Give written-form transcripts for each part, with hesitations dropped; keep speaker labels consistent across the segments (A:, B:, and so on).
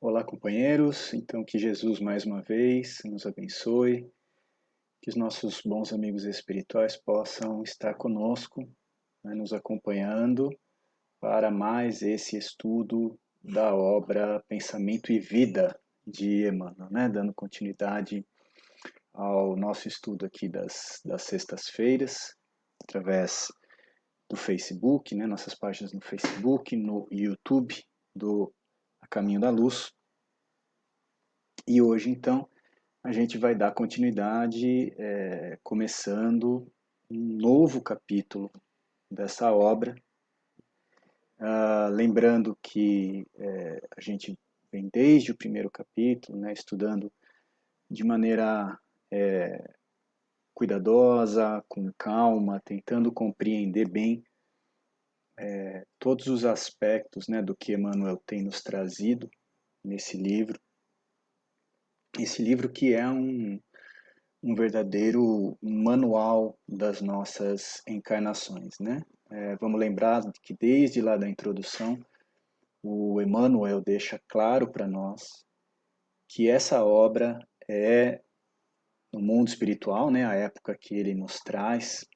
A: Olá, companheiros. Então, que Jesus mais uma vez nos abençoe, que os nossos bons amigos espirituais possam estar conosco, né, nos acompanhando para mais esse estudo da obra Pensamento e Vida de Emmanuel, né, dando continuidade ao nosso estudo aqui das sextas-feiras, através do Facebook, né, nossas páginas no Facebook, no YouTube do A Caminho da Luz. E hoje, então, a gente vai dar continuidade, começando um novo capítulo dessa obra. Lembrando que a gente vem desde o primeiro capítulo, né, estudando de maneira cuidadosa, com calma, tentando compreender bem todos os aspectos, né, do que Emmanuel tem nos trazido nesse livro. Esse livro que é um verdadeiro manual das nossas encarnações, né? Vamos lembrar que desde lá da introdução, o Emmanuel deixa claro para nós que essa obra é, no mundo espiritual, né, a época que ele nos traz,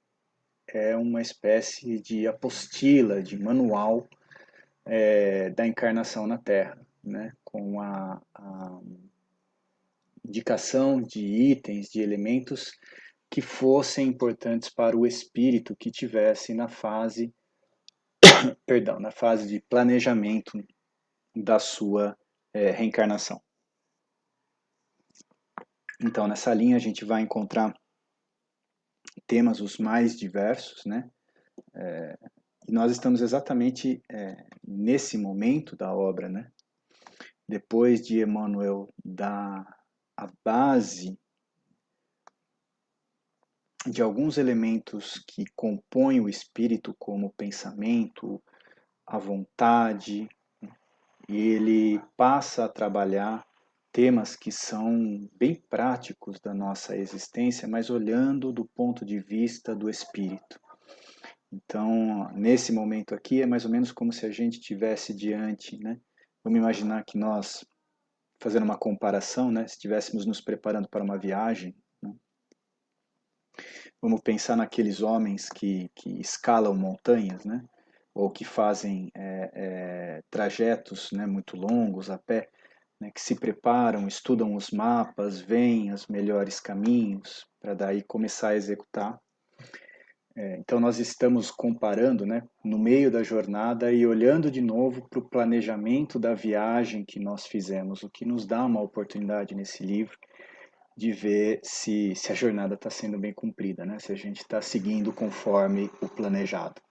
A: é uma espécie de apostila, de manual da encarnação na Terra, né, com a indicação de itens, de elementos que fossem importantes para o espírito que tivesse na fase de planejamento da sua reencarnação. Então, nessa linha a gente vai encontrar temas os mais diversos, né? E nós estamos exatamente nesse momento da obra, né? Depois de Emmanuel dar a base de alguns elementos que compõem o espírito, como o pensamento, a vontade, e ele passa a trabalhar temas que são bem práticos da nossa existência, mas olhando do ponto de vista do espírito. Então, nesse momento aqui, é mais ou menos como se a gente tivesse diante, né? Vamos imaginar que nós, fazendo uma comparação, né? Se estivéssemos nos preparando para uma viagem, né? Vamos pensar naqueles homens que escalam montanhas, né? Ou que fazem trajetos, né, muito longos a pé, né, que se preparam, estudam os mapas, veem os melhores caminhos, para daí começar a executar. Então nós estamos comparando, né, no meio da jornada e olhando de novo para o planejamento da viagem que nós fizemos, o que nos dá uma oportunidade nesse livro de ver se a jornada está sendo bem cumprida, né, se a gente está seguindo conforme o planejado.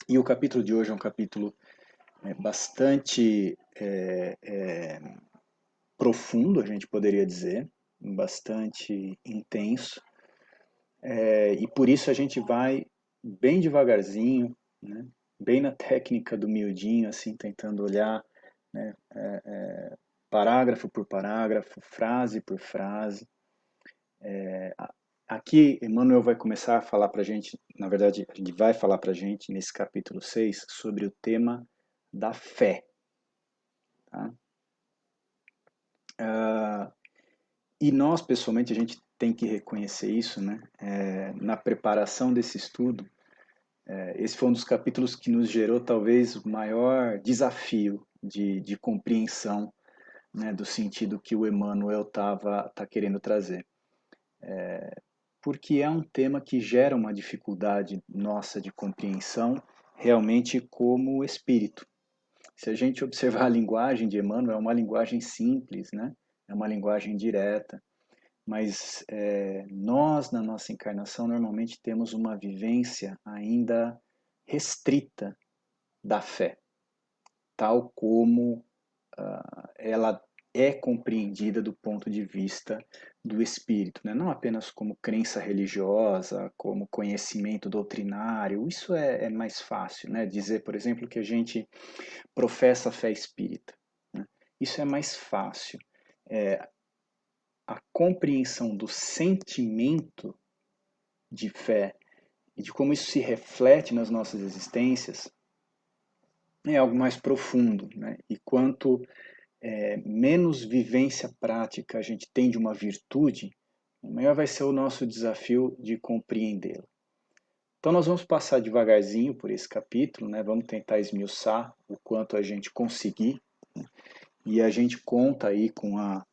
A: E o capítulo de hoje é um capítulo bastante profundo, a gente poderia dizer, bastante intenso, e por isso a gente vai bem devagarzinho, né, bem na técnica do miudinho, assim, tentando olhar, né, parágrafo por parágrafo, frase por frase. Aqui, Emmanuel vai começar a falar para a gente, na verdade, ele vai falar para a gente, nesse capítulo 6, sobre o tema da fé. Tá? E nós, pessoalmente, a gente tem que reconhecer isso, né? Na preparação desse estudo, esse foi um dos capítulos que nos gerou talvez o maior desafio de compreensão, né, do sentido que o Emmanuel tá querendo trazer. Porque é um tema que gera uma dificuldade nossa de compreensão realmente como espírito. Se a gente observar a linguagem de Emmanuel, é uma linguagem simples, né? É uma linguagem direta, mas nós, na nossa encarnação, normalmente temos uma vivência ainda restrita da fé, tal como ela é compreendida do ponto de vista do espírito, né? Não apenas como crença religiosa, como conhecimento doutrinário. Isso é mais fácil, né? Dizer, por exemplo, que a gente professa a fé espírita, né? Isso é mais fácil. A compreensão do sentimento de fé e de como isso se reflete nas nossas existências é algo mais profundo, né? E quanto menos vivência prática a gente tem de uma virtude, maior vai ser o nosso desafio de compreendê-la. Então nós vamos passar devagarzinho por esse capítulo, né? Vamos tentar esmiuçar o quanto a gente conseguir, né? E a gente conta aí com a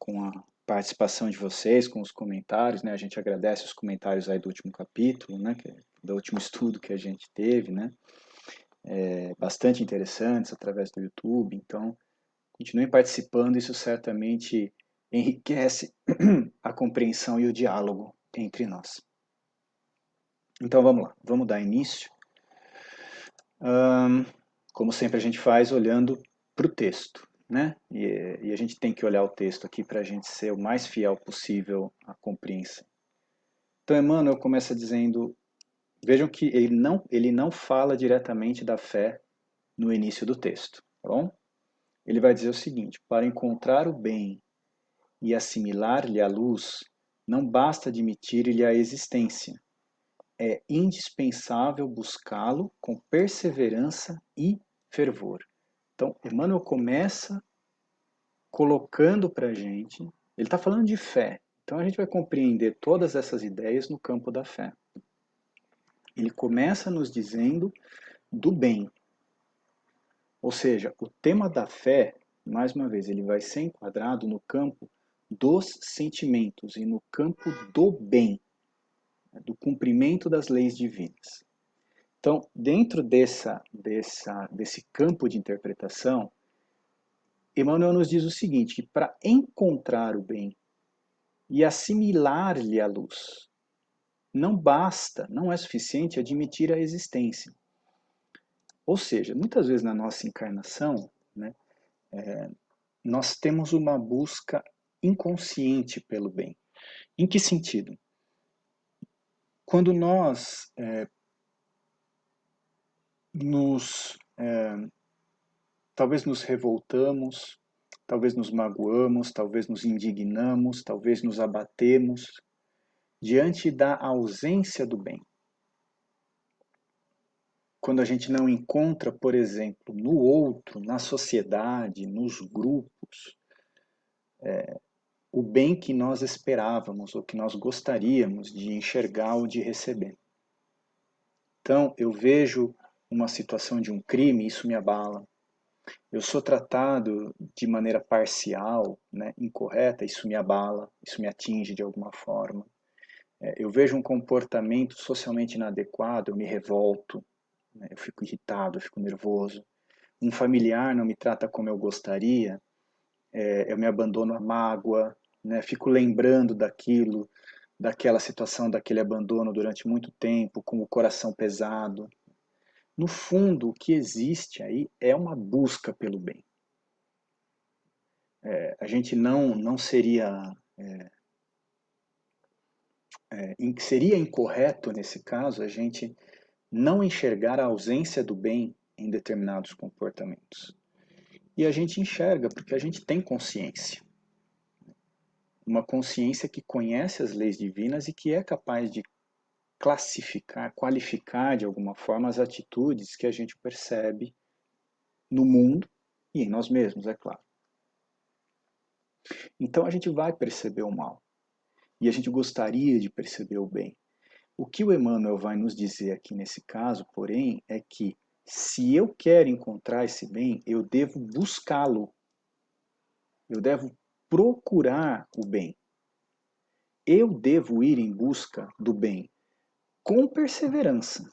A: participação de vocês, com os comentários, né? A gente agradece os comentários aí do último capítulo, né? Do último estudo que a gente teve, né? Bastante interessantes através do YouTube, então continuem participando, isso certamente enriquece a compreensão e o diálogo entre nós. Então vamos lá, vamos dar início. Como sempre a gente faz, olhando para o texto, né? E a gente tem que olhar o texto aqui para a gente ser o mais fiel possível à compreensão. Então Emmanuel começa dizendo, vejam que ele não fala diretamente da fé no início do texto, tá bom? Ele vai dizer o seguinte, para encontrar o bem e assimilar-lhe a luz, não basta admitir-lhe a existência. É indispensável buscá-lo com perseverança e fervor. Então, Emmanuel começa colocando para a gente, ele está falando de fé, então a gente vai compreender todas essas ideias no campo da fé. Ele começa nos dizendo do bem, ou seja, o tema da fé, mais uma vez, ele vai ser enquadrado no campo dos sentimentos e no campo do bem, do cumprimento das leis divinas. Então, dentro desse campo de interpretação, Emmanuel nos diz o seguinte, que para encontrar o bem e assimilar-lhe a luz, não basta, não é suficiente admitir a existência. Ou seja, muitas vezes na nossa encarnação, né, nós temos uma busca inconsciente pelo bem. Em que sentido? Quando nós talvez nos revoltamos, talvez nos magoamos, talvez nos indignamos, talvez nos abatemos diante da ausência do bem. Quando a gente não encontra, por exemplo, no outro, na sociedade, nos grupos, o bem que nós esperávamos ou que nós gostaríamos de enxergar ou de receber. Então, eu vejo uma situação de um crime, isso me abala. Eu sou tratado de maneira parcial, né, incorreta, isso me abala, isso me atinge de alguma forma. Eu vejo um comportamento socialmente inadequado, eu me revolto, né, eu fico irritado, eu fico nervoso. Um familiar não me trata como eu gostaria, eu me abandono à mágoa, né, fico lembrando daquilo, daquela situação, daquele abandono durante muito tempo, com o coração pesado. No fundo, o que existe aí é uma busca pelo bem. A gente não seria seria incorreto nesse caso a gente não enxergar a ausência do bem em determinados comportamentos. E a gente enxerga porque a gente tem consciência. Uma consciência que conhece as leis divinas e que é capaz de classificar, qualificar de alguma forma as atitudes que a gente percebe no mundo e em nós mesmos, é claro. Então a gente vai perceber o mal e a gente gostaria de perceber o bem. O que o Emmanuel vai nos dizer aqui nesse caso, porém, é que se eu quero encontrar esse bem, eu devo buscá-lo. Eu devo procurar o bem. Eu devo ir em busca do bem com perseverança.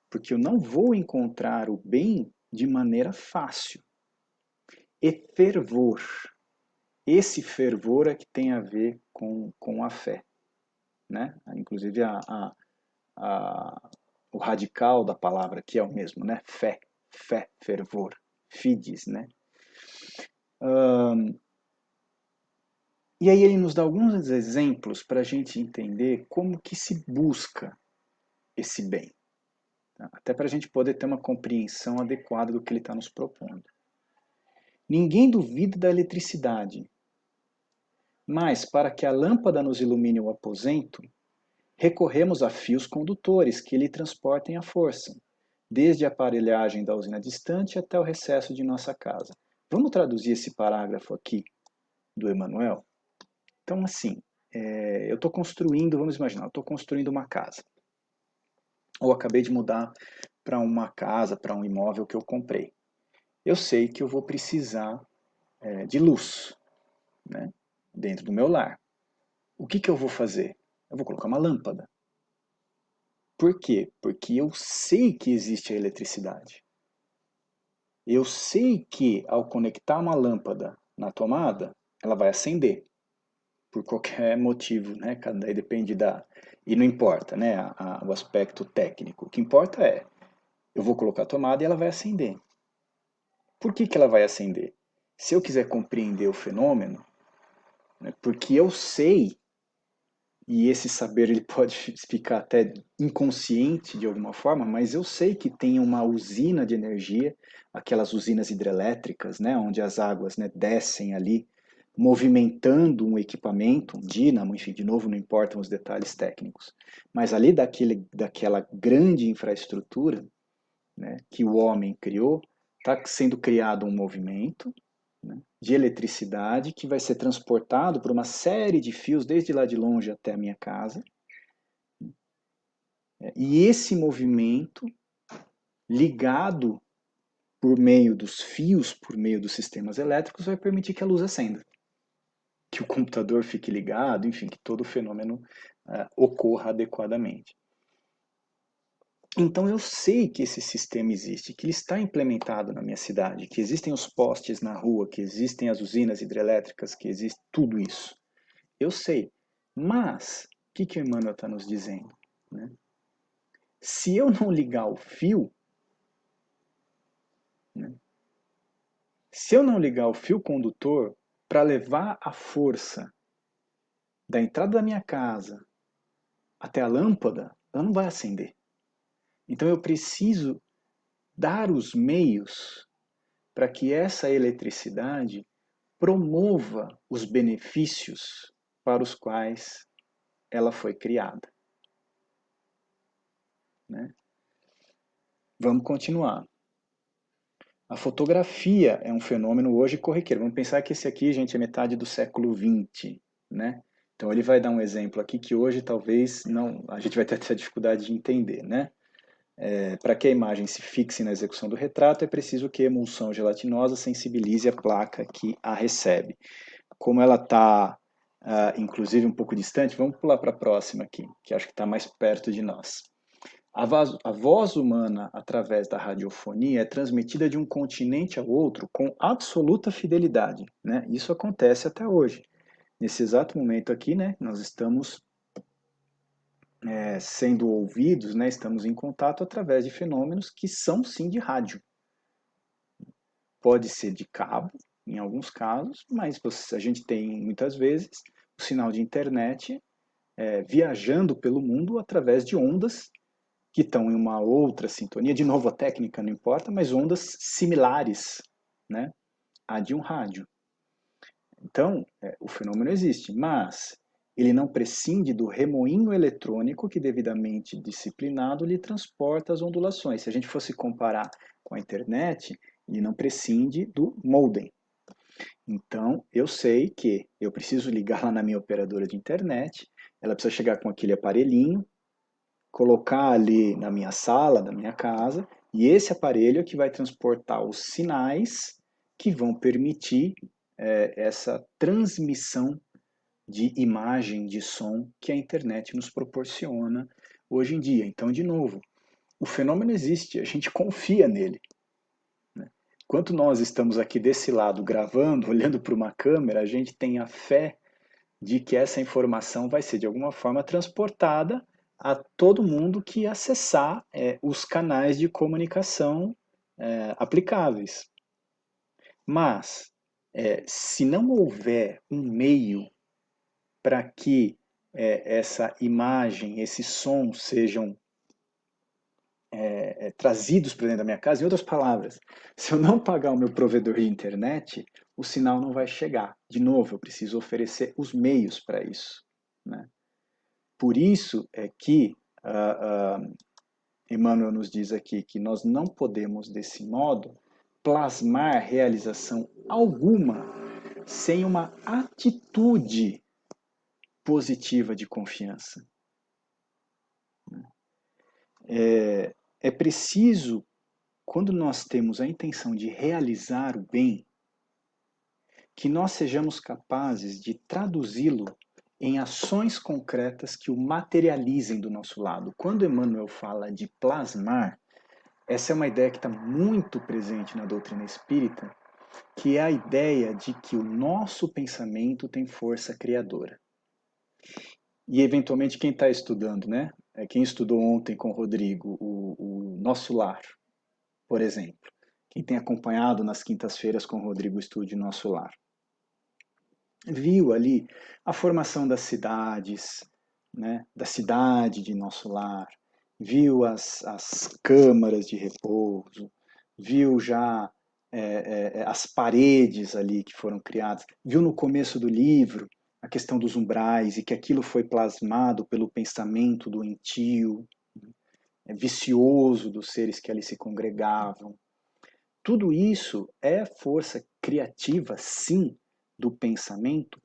A: Porque eu não vou encontrar o bem de maneira fácil. E fervor. Esse fervor é que tem a ver com a fé. Né? Inclusive o radical da palavra aqui é o mesmo, né? Fé, fervor, fides, né? E aí ele nos dá alguns exemplos para a gente entender como que se busca esse bem. Tá? Até para a gente poder ter uma compreensão adequada do que ele está nos propondo. Ninguém duvida da eletricidade, mas para que a lâmpada nos ilumine o aposento, recorremos a fios condutores que lhe transportem a força, desde a aparelhagem da usina distante até o recesso de nossa casa. Vamos traduzir esse parágrafo aqui do Emmanuel? Então, assim, eu estou construindo, vamos imaginar, eu estou construindo uma casa. Ou acabei de mudar para uma casa, para um imóvel que eu comprei. Eu sei que eu vou precisar de luz, né, dentro do meu lar. O que que eu vou fazer? Eu vou colocar uma lâmpada. Por quê? Porque eu sei que existe a eletricidade. Eu sei que ao conectar uma lâmpada na tomada, ela vai acender, por qualquer motivo, né? Daí depende da... E não importa, né? O aspecto técnico. O que importa é, eu vou colocar a tomada e ela vai acender. Por que que ela vai acender? Se eu quiser compreender o fenômeno, né, porque eu sei, e esse saber ele pode ficar até inconsciente de alguma forma, mas eu sei que tem uma usina de energia, aquelas usinas hidrelétricas, né, onde as águas, né, descem ali, movimentando um equipamento, um dínamo, enfim, de novo não importam os detalhes técnicos, mas ali daquela grande infraestrutura, né, que o homem criou, está sendo criado um movimento, né, de eletricidade que vai ser transportado por uma série de fios desde lá de longe até a minha casa. E esse movimento, ligado por meio dos fios, por meio dos sistemas elétricos, vai permitir que a luz acenda, que o computador fique ligado, enfim, que todo o fenômeno ocorra adequadamente. Então eu sei que esse sistema existe, que ele está implementado na minha cidade, que existem os postes na rua, que existem as usinas hidrelétricas, que existe tudo isso. Eu sei. Mas, o que o Emmanuel está nos dizendo? Né? Se eu não ligar o fio, né? Se eu não ligar o fio condutor para levar a força da entrada da minha casa até a lâmpada, ela não vai acender. Então eu preciso dar os meios para que essa eletricidade promova os benefícios para os quais ela foi criada. Né? Vamos continuar. A fotografia é um fenômeno hoje corriqueiro. Vamos pensar que esse aqui, gente, é metade do século XX, né? Então ele vai dar um exemplo aqui que hoje talvez não, a gente vai ter essa dificuldade de entender, né? Para que a imagem se fixe na execução do retrato, é preciso que a emulsão gelatinosa sensibilize a placa que a recebe. Como ela está, inclusive, um pouco distante, vamos pular para a próxima aqui, que acho que está mais perto de nós. A voz humana, através da radiofonia, é transmitida de um continente ao outro com absoluta fidelidade. Né? Isso acontece até hoje. Nesse exato momento aqui, né, nós estamos sendo ouvidos, né, estamos em contato através de fenômenos que são, sim, de rádio. Pode ser de cabo, em alguns casos, mas a gente tem, muitas vezes, o sinal de internet viajando pelo mundo através de ondas que estão em uma outra sintonia, de novo a técnica não importa, mas ondas similares, né, à de um rádio. Então, o fenômeno existe, mas ele não prescinde do remoinho eletrônico que, devidamente disciplinado, lhe transporta as ondulações. Se a gente fosse comparar com a internet, ele não prescinde do modem. Então, eu sei que eu preciso ligar lá na minha operadora de internet, ela precisa chegar com aquele aparelhinho, colocar ali na minha sala, na minha casa, e esse aparelho é que vai transportar os sinais que vão permitir essa transmissão de imagem, de som que a internet nos proporciona hoje em dia. Então, de novo, o fenômeno existe, a gente confia nele. Né? Enquanto nós estamos aqui desse lado gravando, olhando para uma câmera, a gente tem a fé de que essa informação vai ser de alguma forma transportada a todo mundo que acessar os canais de comunicação aplicáveis. Mas, se não houver um meio para que essa imagem, esse som sejam trazidos para dentro da minha casa, em outras palavras, se eu não pagar o meu provedor de internet, o sinal não vai chegar. De novo, eu preciso oferecer os meios para isso. Né? Por isso é que Emmanuel nos diz aqui que nós não podemos, desse modo, plasmar realização alguma sem uma atitude positiva de confiança. É preciso, quando nós temos a intenção de realizar o bem, que nós sejamos capazes de traduzi-lo em ações concretas que o materializem do nosso lado. Quando Emmanuel fala de plasmar, essa é uma ideia que está muito presente na doutrina espírita, que é a ideia de que o nosso pensamento tem força criadora. E, eventualmente, quem está estudando, né? Quem estudou ontem com o Rodrigo, o Nosso Lar, por exemplo. Quem tem acompanhado nas quintas-feiras com o Rodrigo o estudo de Nosso Lar. Viu ali a formação das cidades, né? Da cidade de Nosso Lar. Viu as câmaras de repouso. Viu já as paredes ali que foram criadas. Viu no começo do livro a questão dos umbrais e que aquilo foi plasmado pelo pensamento doentio, vicioso dos seres que ali se congregavam. Tudo isso é força criativa, sim, do pensamento,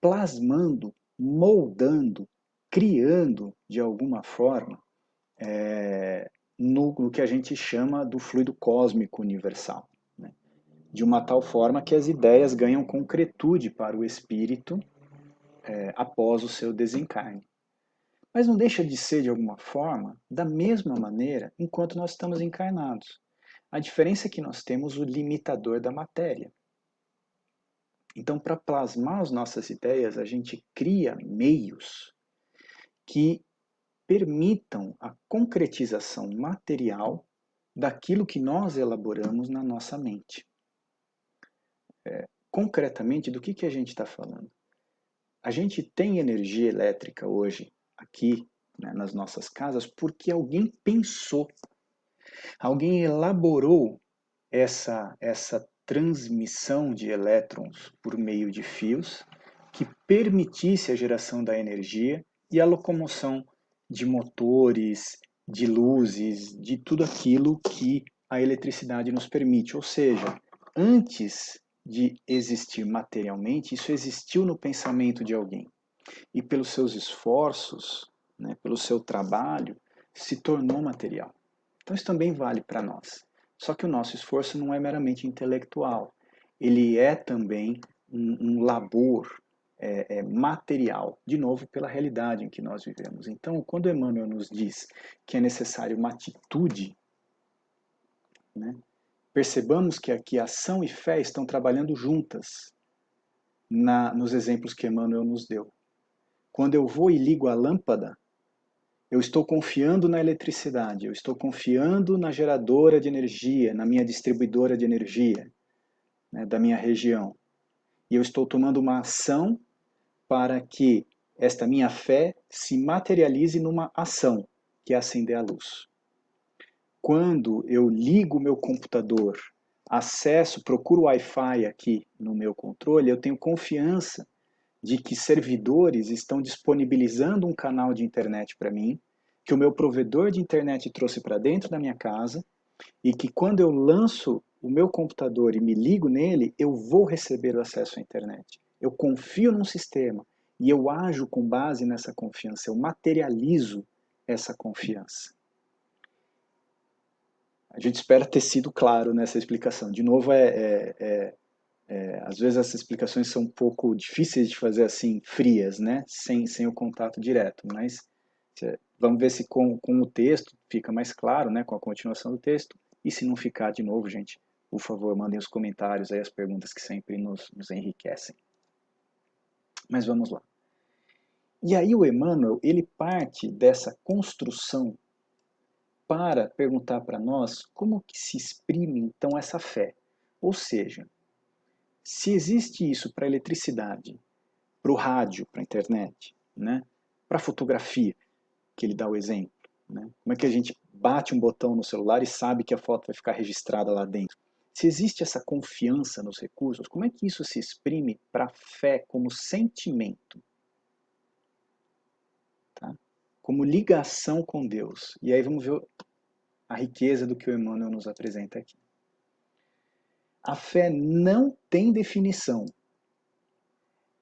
A: plasmando, moldando, criando, de alguma forma, no que a gente chama do fluido cósmico universal. Né? De uma tal forma que as ideias ganham concretude para o espírito após o seu desencarne. Mas não deixa de ser, de alguma forma, da mesma maneira enquanto nós estamos encarnados. A diferença é que nós temos o limitador da matéria. Então, para plasmar as nossas ideias, a gente cria meios que permitam a concretização material daquilo que nós elaboramos na nossa mente. Concretamente, do que a gente está falando? A gente tem energia elétrica hoje, aqui, né, nas nossas casas, porque alguém pensou, alguém elaborou essa transmissão de elétrons por meio de fios que permitisse a geração da energia e a locomoção de motores, de luzes, de tudo aquilo que a eletricidade nos permite. Ou seja, antes de existir materialmente, isso existiu no pensamento de alguém. E pelos seus esforços, né, pelo seu trabalho, se tornou material. Então isso também vale para nós. Só que o nosso esforço não é meramente intelectual. Ele é também um labor material, de novo, pela realidade em que nós vivemos. Então, quando Emmanuel nos diz que é necessário uma atitude, né, percebamos que aqui ação e fé estão trabalhando juntas nos exemplos que Emmanuel nos deu. Quando eu vou e ligo a lâmpada, eu estou confiando na eletricidade, eu estou confiando na geradora de energia, na minha distribuidora de energia, né, da minha região. E eu estou tomando uma ação para que esta minha fé se materialize numa ação, que é acender a luz. Quando eu ligo o meu computador, acesso, procuro Wi-Fi aqui no meu controle, eu tenho confiança de que servidores estão disponibilizando um canal de internet para mim, que o meu provedor de internet trouxe para dentro da minha casa, e que quando eu lanço o meu computador e me ligo nele, eu vou receber o acesso à internet. Eu confio num sistema e eu ajo com base nessa confiança, eu materializo essa confiança. A gente espera ter sido claro nessa explicação. De novo, às vezes essas explicações são um pouco difíceis de fazer assim, frias, né? Sem o contato direto, mas vamos ver se com o texto fica mais claro, né? Com a continuação do texto. E se não ficar de novo, gente, por favor, mandem os comentários aí, as perguntas que sempre nos enriquecem. Mas vamos lá. E aí o Emmanuel, ele parte dessa construção para perguntar para nós como que se exprime então essa fé. Ou seja, se existe isso para a eletricidade, para o rádio, para a internet, né? Para a fotografia, que ele dá o exemplo. Né? Como é que a gente bate um botão no celular e sabe que a foto vai ficar registrada lá dentro? Se existe essa confiança nos recursos, como é que isso se exprime para a fé como sentimento? Tá? Como ligação com Deus. E aí vamos ver a riqueza do que o Emmanuel nos apresenta aqui. A fé não tem definição.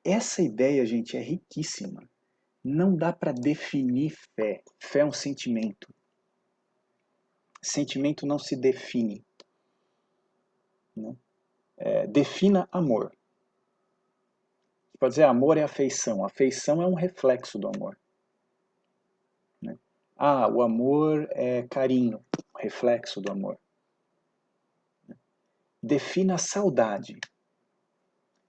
A: Essa ideia, gente, é riquíssima. Não dá para definir fé. Fé é um sentimento. Sentimento não se define. Né? Defina amor. Você pode dizer amor é afeição. Afeição é um reflexo do amor. Né? O amor é carinho, reflexo do amor. Defina saudade.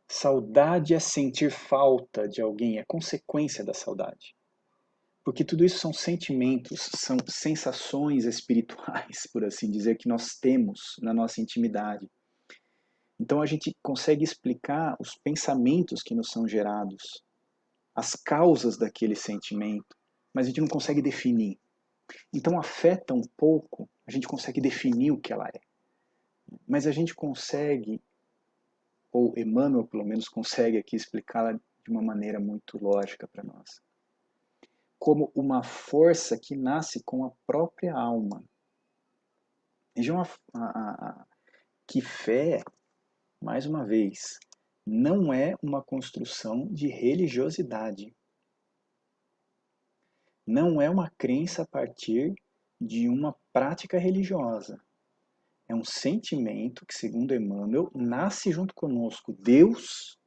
A: Saudade é sentir falta de alguém, é consequência da saudade. Porque tudo isso são sentimentos, são sensações espirituais, por assim dizer, que nós temos na nossa intimidade. Então a gente consegue explicar os pensamentos que nos são gerados, as causas daquele sentimento, mas a gente não consegue definir. Então afeta um pouco, a gente consegue definir o que ela é. Mas a gente consegue, ou Emmanuel pelo menos consegue aqui explicá-la de uma maneira muito lógica para nós, como uma força que nasce com a própria alma. Vejam que fé, mais uma vez, não é uma construção de religiosidade. Não é uma crença a partir de uma prática religiosa. É um sentimento que, segundo Emmanuel, nasce junto conosco. Deus,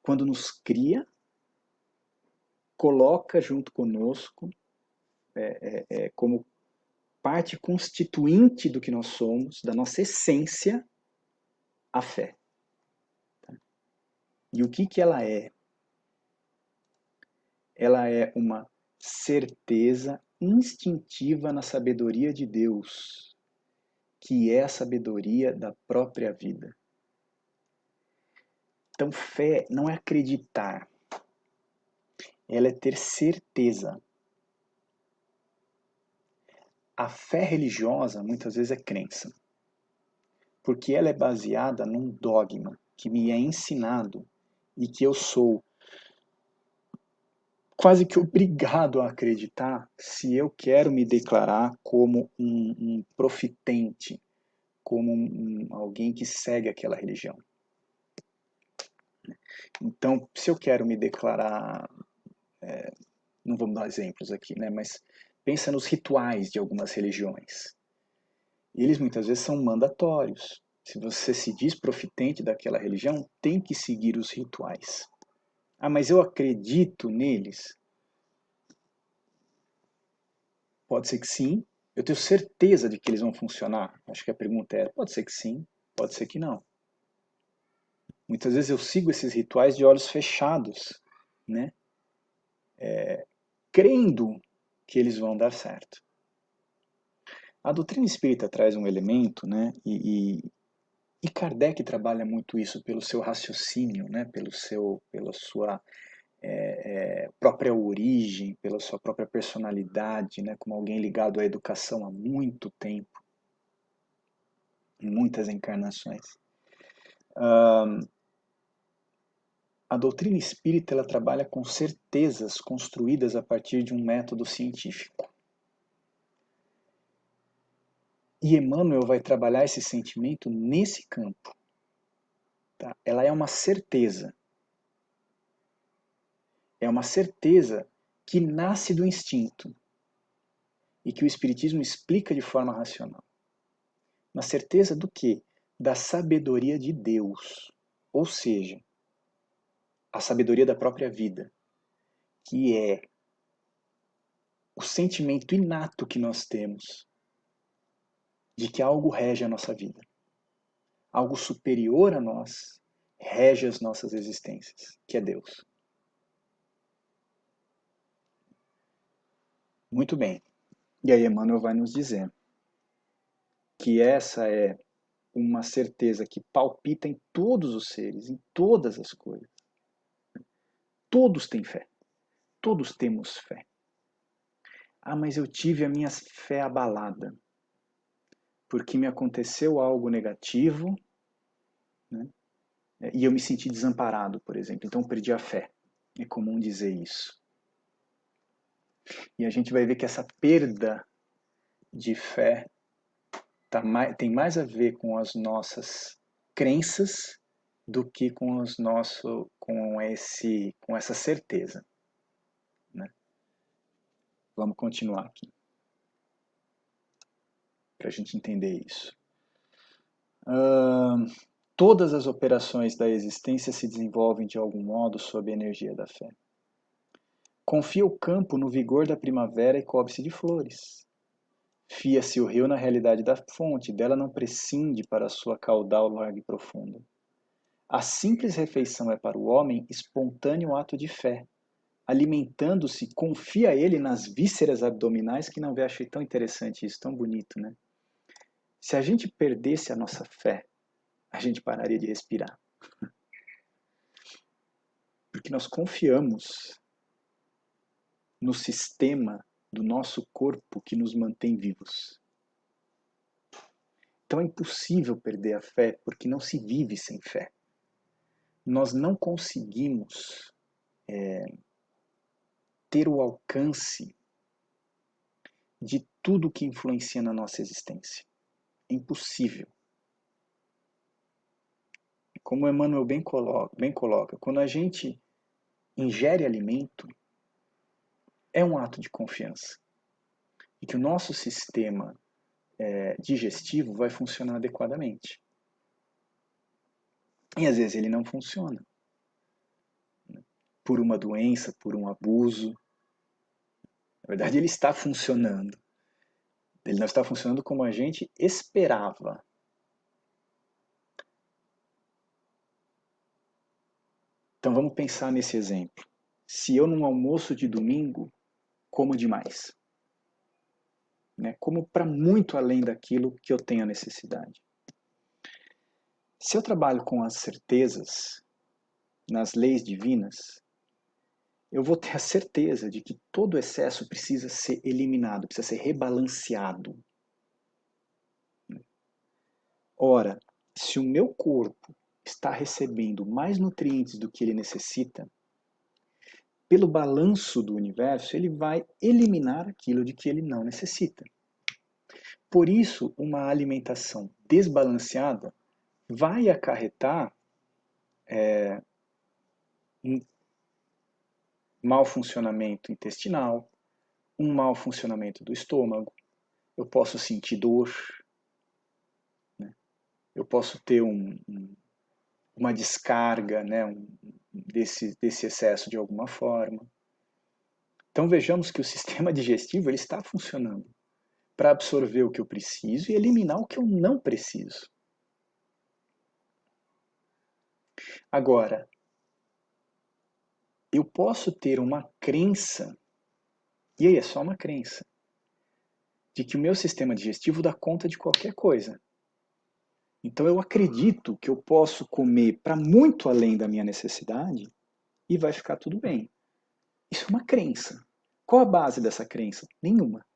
A: quando nos cria, coloca junto conosco como parte constituinte do que nós somos, da nossa essência, a fé. E o que ela é? Ela é uma certeza instintiva na sabedoria de Deus, que é a sabedoria da própria vida. Então, fé não é acreditar, ela é ter certeza. A fé religiosa muitas vezes é crença, porque ela é baseada num dogma que me é ensinado e que eu sou quase que obrigado a acreditar se eu quero me declarar como um profitente, como alguém que segue aquela religião. Então, se eu quero me declarar, não vamos dar exemplos aqui, né, mas pensa nos rituais de algumas religiões. Eles muitas vezes são mandatórios. Se você se diz profitente daquela religião, tem que seguir os rituais. Mas eu acredito neles? Pode ser que sim. Eu tenho certeza de que eles vão funcionar? Acho que a pergunta é: pode ser que sim, pode ser que não. Muitas vezes eu sigo esses rituais de olhos fechados, né? Crendo que eles vão dar certo. A doutrina espírita traz um elemento, né? E Kardec trabalha muito isso pelo seu raciocínio, né? Pela sua própria origem, pela sua própria personalidade, né? Como alguém ligado à educação há muito tempo, em muitas encarnações. A doutrina espírita ela trabalha com certezas construídas a partir de um método científico. E Emmanuel vai trabalhar esse sentimento nesse campo. Tá? Ela é uma certeza. É uma certeza que nasce do instinto e que o Espiritismo explica de forma racional. Uma certeza do quê? Da sabedoria de Deus. Ou seja, a sabedoria da própria vida, que é o sentimento inato que nós temos de que algo rege a nossa vida. Algo superior a nós rege as nossas existências, que é Deus. Muito bem. E aí Emmanuel vai nos dizer que essa é uma certeza que palpita em todos os seres, em todas as coisas. Todos têm fé. Todos temos fé. Mas eu tive a minha fé abalada porque me aconteceu algo negativo, né? E eu me senti desamparado, por exemplo. Então perdi a fé. É comum dizer isso. E a gente vai ver que essa perda de fé tem mais a ver com as nossas crenças do que com com essa certeza, né? Vamos continuar aqui para a gente entender isso. Todas as operações da existência se desenvolvem de algum modo sob a energia da fé. Confia o campo no vigor da primavera e cobre-se de flores. Fia-se o rio na realidade da fonte, dela não prescinde para sua caudal larga e profunda. A simples refeição é para o homem espontâneo ato de fé. Alimentando-se, confia ele nas vísceras abdominais, que não vê, achei tão interessante isso, tão bonito, né? Se a gente perdesse a nossa fé, a gente pararia de respirar. Porque nós confiamos no sistema do nosso corpo que nos mantém vivos. Então é impossível perder a fé, porque não se vive sem fé. Nós não conseguimos ter o alcance de tudo que influencia na nossa existência. É impossível. Como Emmanuel bem coloca, quando a gente ingere alimento, é um ato de confiança. E que o nosso sistema digestivo vai funcionar adequadamente. E às vezes ele não funciona. Por uma doença, por um abuso. Na verdade, ele está funcionando. Ele não está funcionando como a gente esperava. Então vamos pensar nesse exemplo. Se eu, num almoço de domingo, como demais, né? Como para muito além daquilo que eu tenho a necessidade. Se eu trabalho com as certezas, nas leis divinas, eu vou ter a certeza de que todo excesso precisa ser eliminado, precisa ser rebalanceado. Ora, se o meu corpo está recebendo mais nutrientes do que ele necessita, pelo balanço do universo, ele vai eliminar aquilo de que ele não necessita. Por isso, uma alimentação desbalanceada vai acarretar um mau funcionamento intestinal, um mau funcionamento do estômago, eu posso sentir dor, né? Eu posso ter uma descarga, né, desse excesso de alguma forma. Então vejamos que o sistema digestivo ele está funcionando para absorver o que eu preciso e eliminar o que eu não preciso. Agora, eu posso ter uma crença, e aí é só uma crença, de que o meu sistema digestivo dá conta de qualquer coisa. Então eu acredito que eu posso comer para muito além da minha necessidade e vai ficar tudo bem. Isso é uma crença. Qual a base dessa crença? Nenhuma.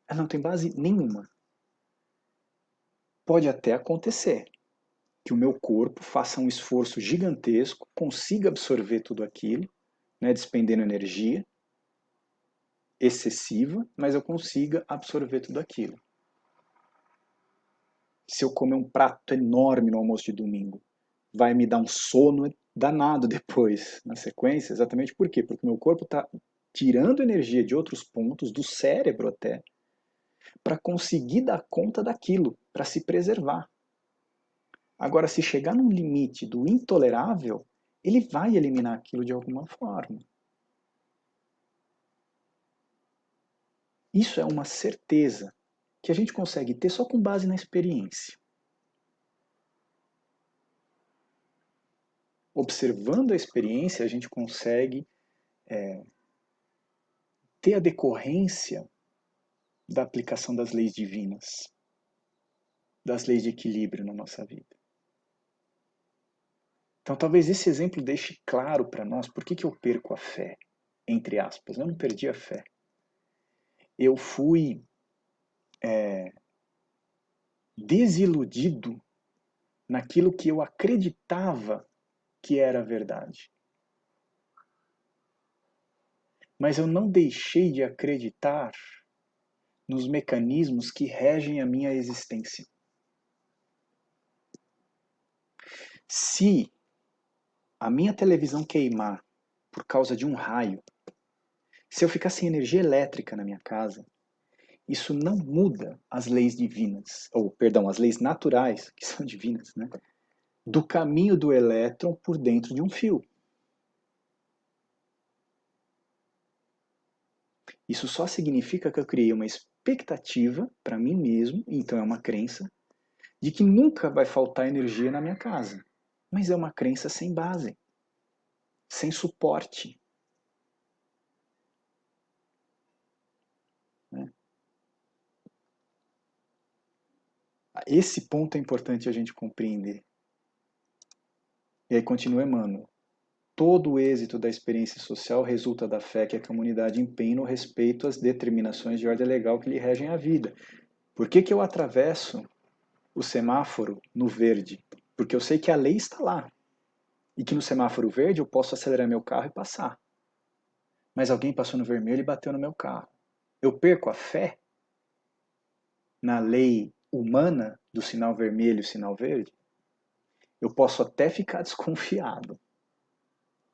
A: Ela não tem base nenhuma. Pode até acontecer que o meu corpo faça um esforço gigantesco, consiga absorver tudo aquilo, né, despendendo energia excessiva, mas eu consiga absorver tudo aquilo. Se eu comer um prato enorme no almoço de domingo, vai me dar um sono danado depois, na sequência, exatamente por quê? Porque meu corpo está tirando energia de outros pontos, do cérebro até, para conseguir dar conta daquilo, para se preservar. Agora, se chegar num limite do intolerável, ele vai eliminar aquilo de alguma forma. Isso é uma certeza que a gente consegue ter só com base na experiência. Observando a experiência, a gente consegue ter a decorrência da aplicação das leis divinas, das leis de equilíbrio na nossa vida. Então, talvez esse exemplo deixe claro para nós por que eu perco a fé, entre aspas. Eu não perdi a fé. Eu fui desiludido naquilo que eu acreditava que era verdade. Mas eu não deixei de acreditar nos mecanismos que regem a minha existência. Se a minha televisão queimar por causa de um raio, se eu ficar sem energia elétrica na minha casa, isso não muda as leis divinas, ou, perdão, as leis naturais, que são divinas, né? Do caminho do elétron por dentro de um fio. Isso só significa que eu criei uma expectativa para mim mesmo, então é uma crença, de que nunca vai faltar energia na minha casa. Mas é uma crença sem base, sem suporte. Né? Esse ponto é importante a gente compreender. E aí continua Emmanuel. Todo o êxito da experiência social resulta da fé que a comunidade empenha no respeito às determinações de ordem legal que lhe regem a vida. Por que eu atravesso o semáforo no verde? Porque eu sei que a lei está lá. E que no semáforo verde eu posso acelerar meu carro e passar. Mas alguém passou no vermelho e bateu no meu carro. Eu perco a fé na lei humana do sinal vermelho e sinal verde? Eu posso até ficar desconfiado.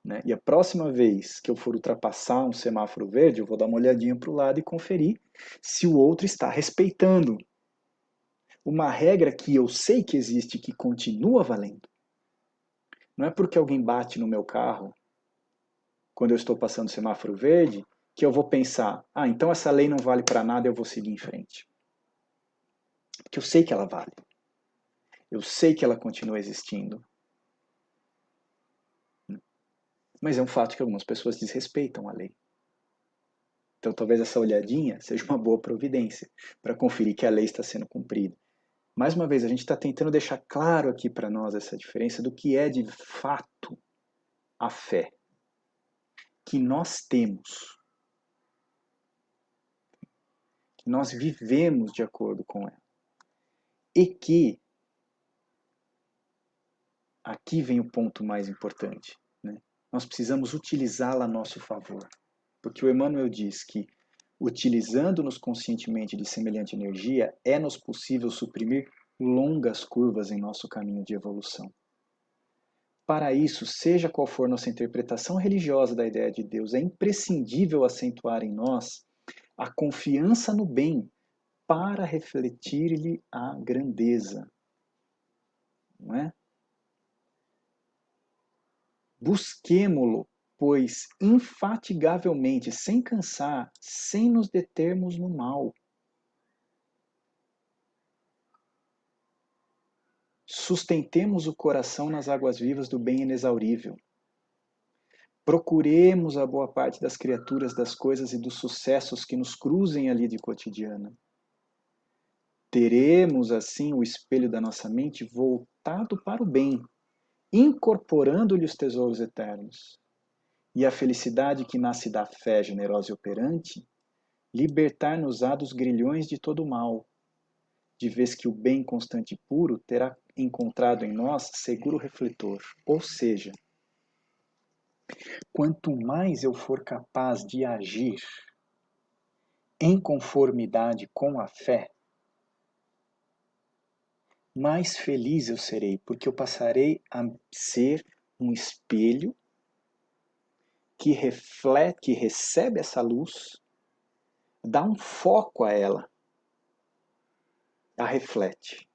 A: Né? E a próxima vez que eu for ultrapassar um semáforo verde, eu vou dar uma olhadinha para o lado e conferir se o outro está respeitando uma regra que eu sei que existe e que continua valendo. Não é porque alguém bate no meu carro quando eu estou passando o semáforo verde que eu vou pensar, então essa lei não vale para nada, eu vou seguir em frente. Porque eu sei que ela vale. Eu sei que ela continua existindo. Mas é um fato que algumas pessoas desrespeitam a lei. Então talvez essa olhadinha seja uma boa providência para conferir que a lei está sendo cumprida. Mais uma vez, a gente está tentando deixar claro aqui para nós essa diferença do que é de fato a fé que nós temos, que nós vivemos de acordo com ela. E que, aqui vem o ponto mais importante, né? Nós precisamos utilizá-la a nosso favor. Porque o Emmanuel diz que, utilizando-nos conscientemente de semelhante energia, é-nos possível suprimir longas curvas em nosso caminho de evolução. Para isso, seja qual for nossa interpretação religiosa da ideia de Deus, é imprescindível acentuar em nós a confiança no bem para refletir-lhe a grandeza. Não é? Busquemo-lo, pois, infatigavelmente, sem cansar, sem nos determos no mal. Sustentemos o coração nas águas vivas do bem inexaurível. Procuremos a boa parte das criaturas, das coisas e dos sucessos que nos cruzem ali de cotidiana. Teremos, assim, o espelho da nossa mente voltado para o bem, incorporando-lhe os tesouros eternos. E a felicidade que nasce da fé generosa e operante, libertar-nos-á dos grilhões de todo o mal, de vez que o bem constante e puro terá encontrado em nós seguro refletor. Ou seja, quanto mais eu for capaz de agir em conformidade com a fé, mais feliz eu serei, porque eu passarei a ser um espelho que reflete, que recebe essa luz, dá um foco a ela, a reflete.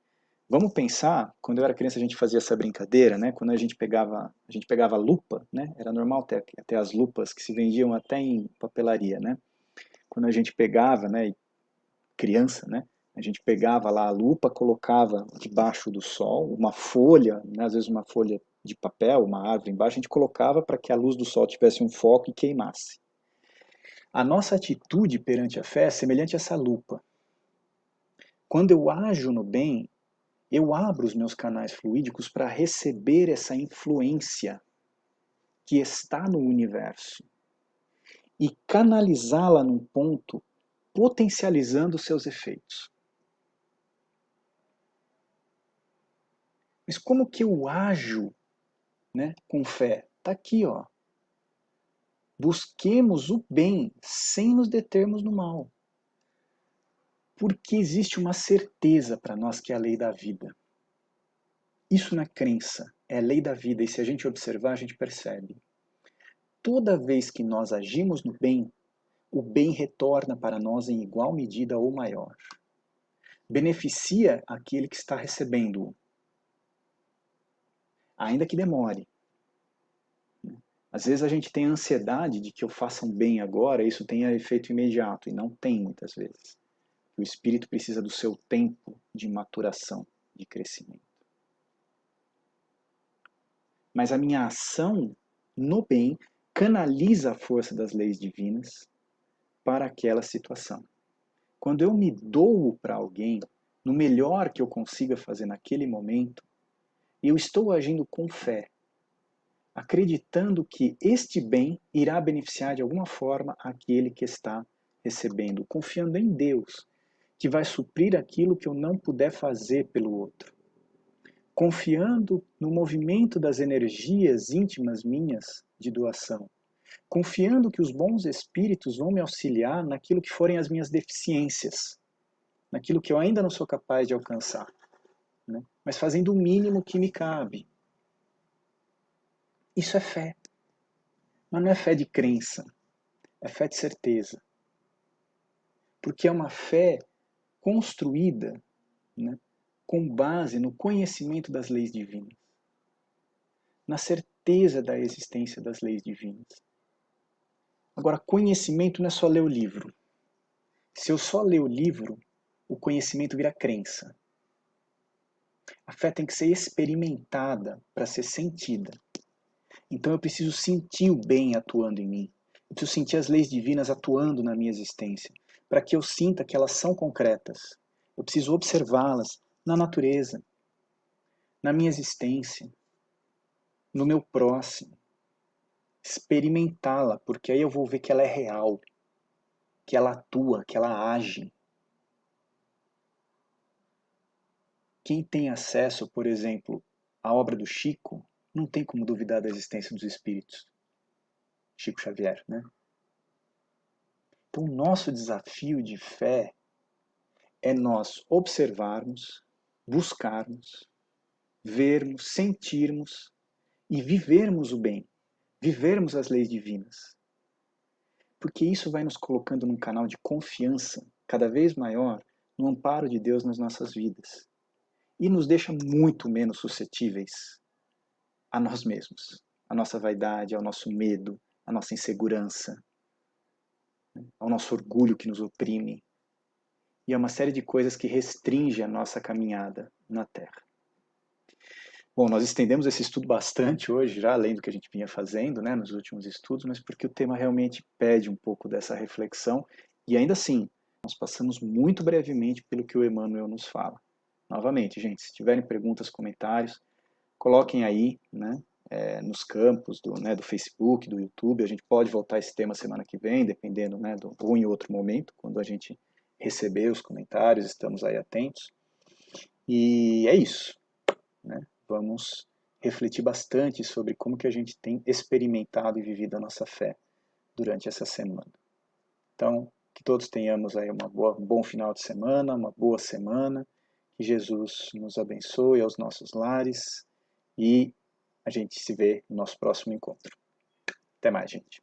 A: Vamos pensar, quando eu era criança a gente fazia essa brincadeira, né? Quando a gente pegava a lupa, né? Era normal ter as lupas que se vendiam até em papelaria, né? Quando a gente pegava, né? Criança, né? A gente pegava lá a lupa, colocava debaixo do sol uma folha, né? Às vezes uma folha de papel, uma árvore embaixo, a gente colocava para que a luz do sol tivesse um foco e queimasse. A nossa atitude perante a fé é semelhante a essa lupa. Quando eu ajo no bem, eu abro os meus canais fluídicos para receber essa influência que está no universo e canalizá-la num ponto potencializando os seus efeitos. Mas como que eu ajo, né, com fé? Está aqui, ó. Busquemos o bem sem nos determos no mal. Porque existe uma certeza para nós que é a lei da vida. Isso não é crença, é lei da vida, e se a gente observar, a gente percebe. Toda vez que nós agimos no bem, o bem retorna para nós em igual medida ou maior. Beneficia aquele que está recebendo-o, ainda que demore. Às vezes a gente tem a ansiedade de que eu faça um bem agora, isso tenha efeito imediato, e não tem muitas vezes. O espírito precisa do seu tempo de maturação, de crescimento. Mas a minha ação no bem canaliza a força das leis divinas para aquela situação. Quando eu me dou para alguém, no melhor que eu consiga fazer naquele momento, eu estou agindo com fé, acreditando que este bem irá beneficiar de alguma forma aquele que está recebendo, confiando em Deus, que vai suprir aquilo que eu não puder fazer pelo outro. Confiando no movimento das energias íntimas minhas de doação. Confiando que os bons espíritos vão me auxiliar naquilo que forem as minhas deficiências, naquilo que eu ainda não sou capaz de alcançar, né? Mas fazendo o mínimo que me cabe. Isso é fé. Mas não é fé de crença, é fé de certeza. Porque é uma fé construída, né, com base no conhecimento das leis divinas, na certeza da existência das leis divinas. Agora, conhecimento não é só ler o livro. Se eu só ler o livro, o conhecimento vira crença. A fé tem que ser experimentada para ser sentida. Então eu preciso sentir o bem atuando em mim. Eu preciso sentir as leis divinas atuando na minha existência, para que eu sinta que elas são concretas. Eu preciso observá-las na natureza, na minha existência, no meu próximo. Experimentá-la, porque aí eu vou ver que ela é real, que ela atua, que ela age. Quem tem acesso, por exemplo, à obra do Chico, não tem como duvidar da existência dos espíritos. Chico Xavier, né? Então, o nosso desafio de fé é nós observarmos, buscarmos, vermos, sentirmos e vivermos o bem, vivermos as leis divinas. Porque isso vai nos colocando num canal de confiança cada vez maior no amparo de Deus nas nossas vidas. E nos deixa muito menos suscetíveis a nós mesmos, à nossa vaidade, ao nosso medo, à nossa insegurança, ao nosso orgulho que nos oprime, e a uma série de coisas que restringe a nossa caminhada na Terra. Bom, nós estendemos esse estudo bastante hoje, já além do que a gente vinha fazendo, né, nos últimos estudos, mas porque o tema realmente pede um pouco dessa reflexão, e ainda assim, nós passamos muito brevemente pelo que o Emmanuel nos fala. Novamente, gente, se tiverem perguntas, comentários, coloquem aí, né, nos campos do Facebook, do YouTube. A gente pode voltar a esse tema semana que vem, dependendo, né, ou em outro momento, quando a gente receber os comentários, estamos aí atentos. E é isso, né? Vamos refletir bastante sobre como que a gente tem experimentado e vivido a nossa fé durante essa semana. Então, que todos tenhamos aí um bom final de semana, uma boa semana, que Jesus nos abençoe aos nossos lares e a gente se vê no nosso próximo encontro. Até mais, gente.